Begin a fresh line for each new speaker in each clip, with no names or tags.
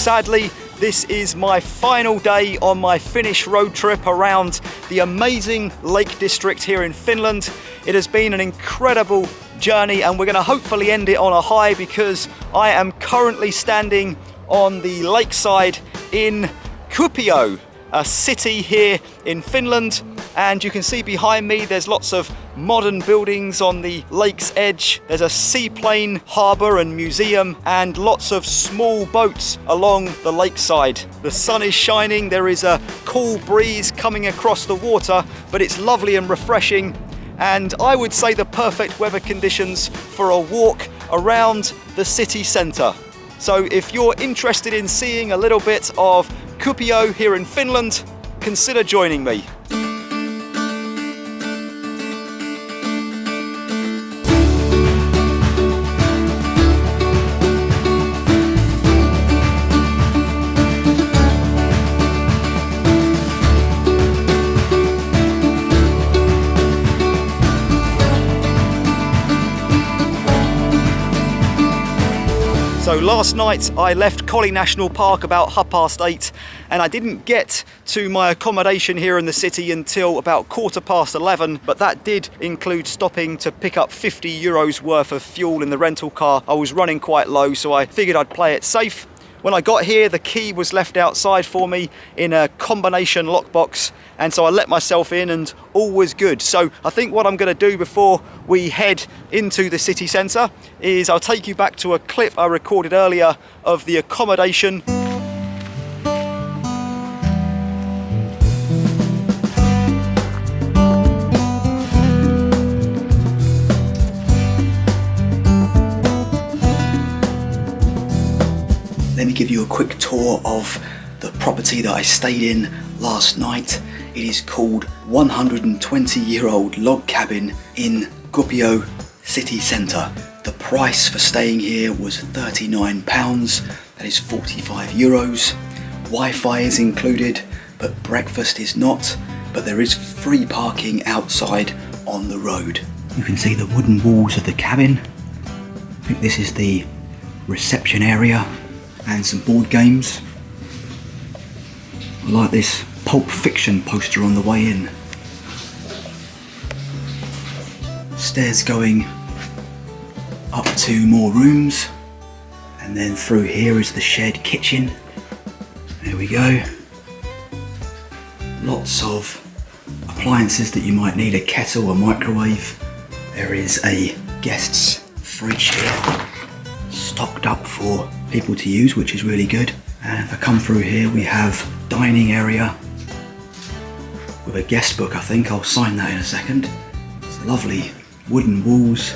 sadly, this is my final day on my Finnish road trip around the amazing Lake District here in Finland. It has been an incredible journey and we're going to hopefully end it on a high because I am currently standing on the lakeside in Kuopio, a city here in Finland. And you can see behind me there's lots of modern buildings on the lake's edge. There's a seaplane harbour and museum and lots of small boats along the lakeside. The sun is shining, there is a cool breeze coming across the water, but it's lovely and refreshing. And I would say the perfect weather conditions for a walk around the city centre. So if you're interested in seeing a little bit of Kuopio here in Finland, consider joining me. So last night I left Collie National Park about 8:30 and I didn't get to my accommodation here in the city until about 11:15, but that did include stopping to pick up €50 worth of fuel in the rental car. I was running quite low, so I figured I'd play it safe. When I got here, the key was left outside for me in a combination lockbox, and so I let myself in and all was good. So I think what I'm going to do before we head into the city centre is I'll take you back to a clip I recorded earlier of the accommodation. Let me give you a quick tour of the property that I stayed in last night. It is called 120-year-old log cabin in Kuopio City Centre. The price for staying here was £39, that is €45. Wi-Fi is included, but breakfast is not, but there is free parking outside on the road. You can see the wooden walls of the cabin. I think this is the reception area. And some board games. I like this Pulp Fiction poster on the way in. Stairs going up to more rooms, and then through here is the shared kitchen. There we go. Lots of appliances that you might need, a kettle, a microwave. There is a guest's fridge here, stocked up for people to use, which is really good. And if I come through here, we have dining area with a guest book. I think I'll sign that in a second. It's lovely wooden walls,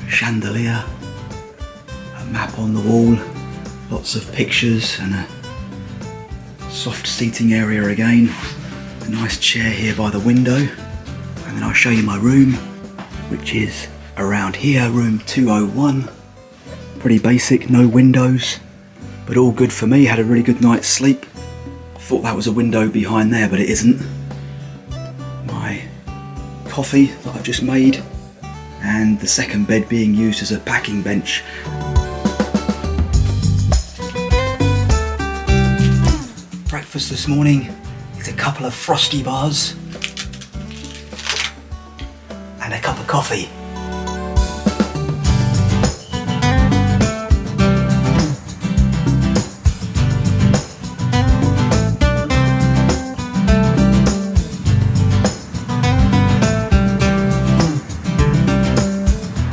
chandelier, a map on the wall, lots of pictures, and a soft seating area again. A nice chair here by the window, and then I'll show you my room, which is around here, room 201. Pretty basic, no windows, but all good for me. Had a really good night's sleep. Thought that was a window behind there, but it isn't. My coffee that I've just made, and the second bed being used as a packing bench. Breakfast this morning is a couple of frosty bars and a cup of coffee.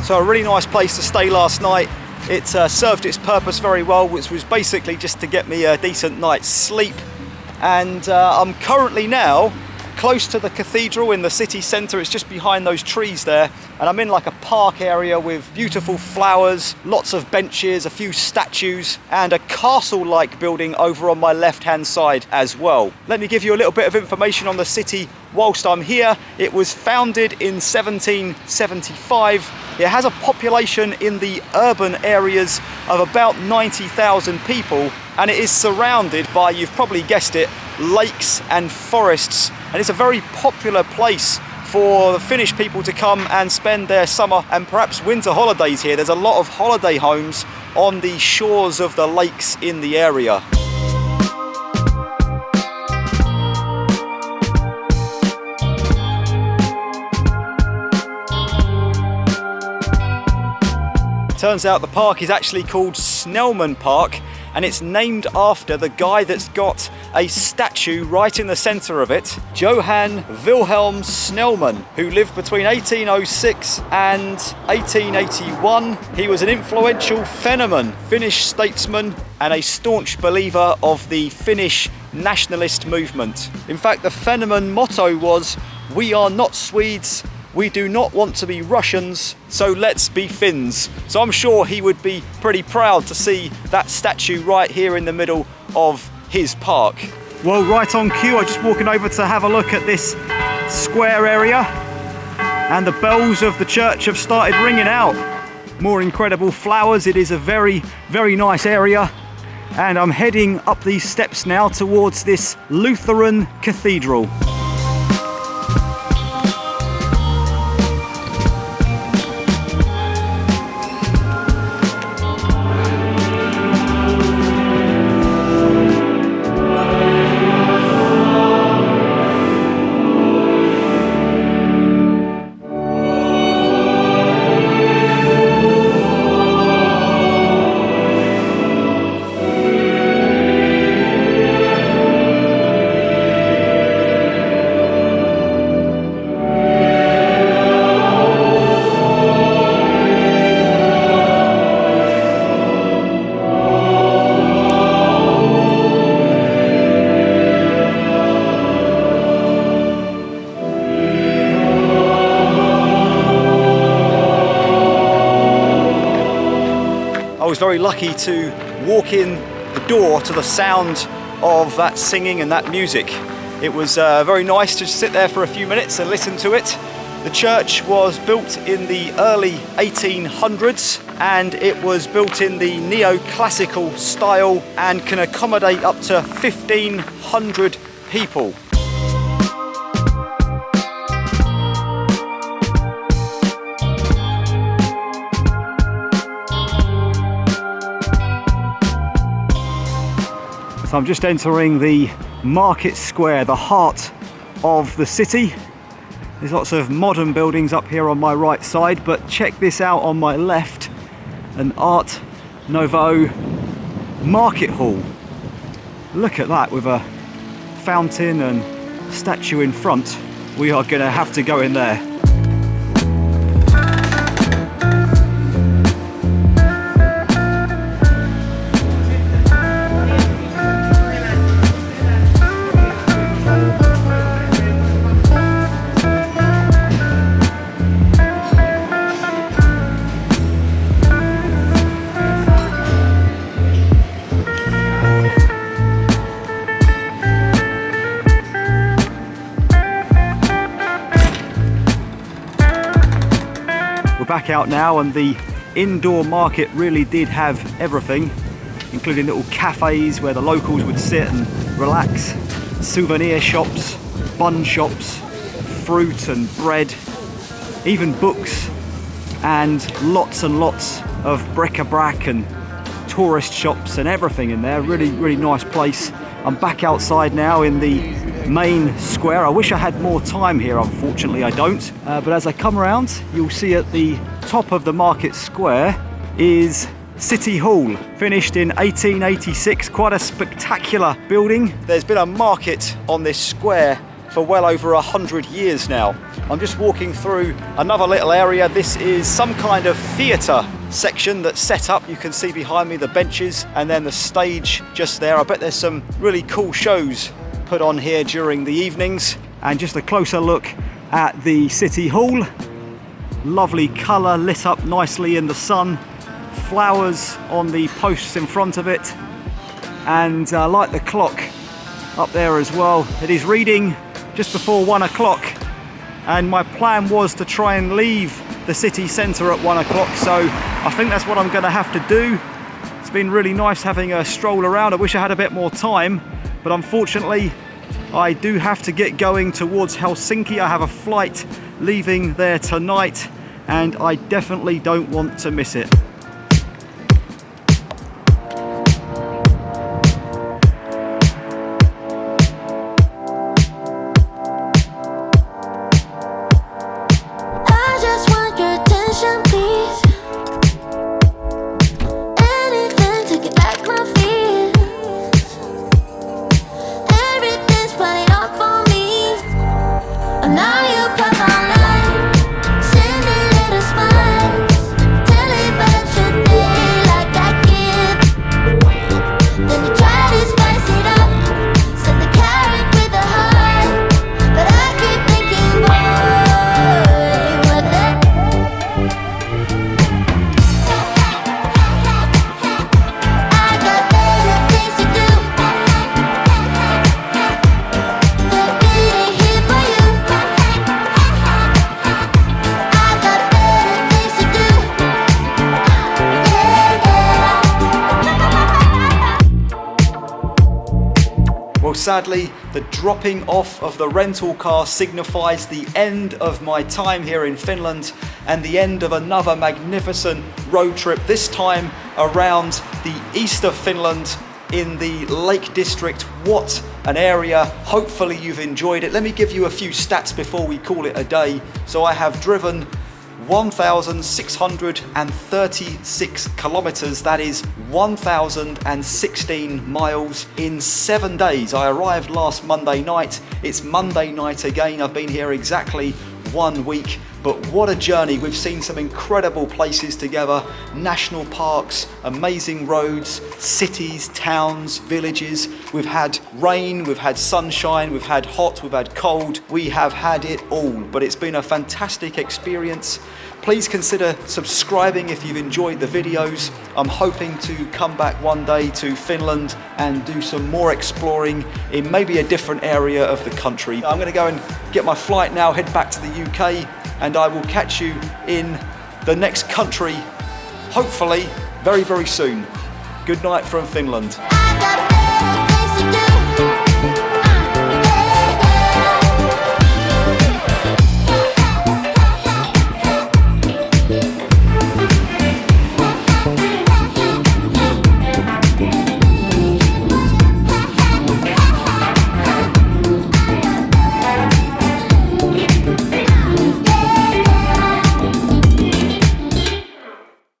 So a really nice place to stay last night. It served its purpose very well, which was basically just to get me a decent night's sleep. And I'm currently now close to the cathedral in the city centre. It's just behind those trees there. And I'm in like a park area with beautiful flowers, lots of benches, a few statues, and a castle-like building over on my left-hand side as well. Let me give you a little bit of information on the city whilst I'm here. It was founded in 1775. It has a population in the urban areas of about 90,000 people, and it is surrounded by, you've probably guessed it, lakes and forests. And it's a very popular place
for the Finnish people to come and spend their summer and perhaps winter holidays here. There's a lot of holiday homes on the shores of the lakes in the area. Turns out the park is actually called Snellman Park, and it's named after the guy that's got a statue right in the centre of it, Johan Vilhelm Snellman, who lived between 1806 and 1881. He was an influential Fennoman, Finnish statesman, and a staunch believer of the Finnish nationalist movement. In fact, the Fennoman motto was, "We are not Swedes, we do not want to be Russians, so let's be Finns." So I'm sure he would be pretty proud to see that statue right here in the middle of his park. Well, right on cue, I'm just walking over to have a look at this square area, and the bells of the church have started ringing out. More incredible flowers. It is a very, very nice area, and I'm heading up these steps now towards this Lutheran cathedral. I was very lucky to walk in the door to the sound of that singing and that music. It was very nice to sit there for a few minutes and listen to it. The church was built in the early 1800s, and it was built in the neoclassical style and can accommodate up to 1,500 people. So I'm just entering the market square, the heart of the city. There's lots of modern buildings up here on my right side, but check this out on my left, an Art Nouveau market hall. Look at that, with a fountain and statue in front. We are going to have to go in there. Back out now, and the indoor market really did have everything, including little cafes where the locals would sit and relax, souvenir shops, bun shops, fruit and bread, even books, and lots of bric-a-brac and tourist shops and everything in there. Really, really nice place. I'm back outside now in the main square. I wish I had more time here, unfortunately I don't. But as I come around, you'll see at the top of the market square is City Hall, finished in 1886. Quite a spectacular building. There's been a market on this square for well over 100 years now. I'm just walking through another little area. This is some kind of theatre section that's set up. You can see behind me the benches and then the stage just there. I bet there's some really cool shows put on here during the evenings. And just a closer look at the City Hall. Lovely colour, lit up nicely in the sun. Flowers on the posts in front of it. And I like the clock up there as well. It is reading just before 1 o'clock. And my plan was to try and leave the city centre at 1 o'clock. So I think that's what I'm going to have to do. It's been really nice having a stroll around. I wish I had a bit more time, but unfortunately I do have to get going towards Helsinki. I have a flight leaving there tonight, and I definitely don't want to miss it. Well, sadly, the dropping off of the rental car signifies the end of my time here in Finland and the end of another magnificent road trip, this time around the east of Finland in the Lake District. What an area. Hopefully you've enjoyed it. Let me give you a few stats before we call it a day. So I have driven 1,636 kilometers, that is 1,016 miles in 7 days. I arrived last Monday night. It's Monday night again. I've been here exactly 1 week, but what a journey. We've seen some incredible places together, national parks, amazing roads, cities, towns, villages. We've had rain, we've had sunshine, we've had hot, we've had cold. We have had it all, but it's been a fantastic experience. Please consider subscribing if you've enjoyed the videos. I'm hoping to come back one day to Finland and do some more exploring in maybe a different area of the country. I'm going to go and get my flight now, head back to the UK, and I will catch you in the next country, hopefully very, very soon. Good night from Finland.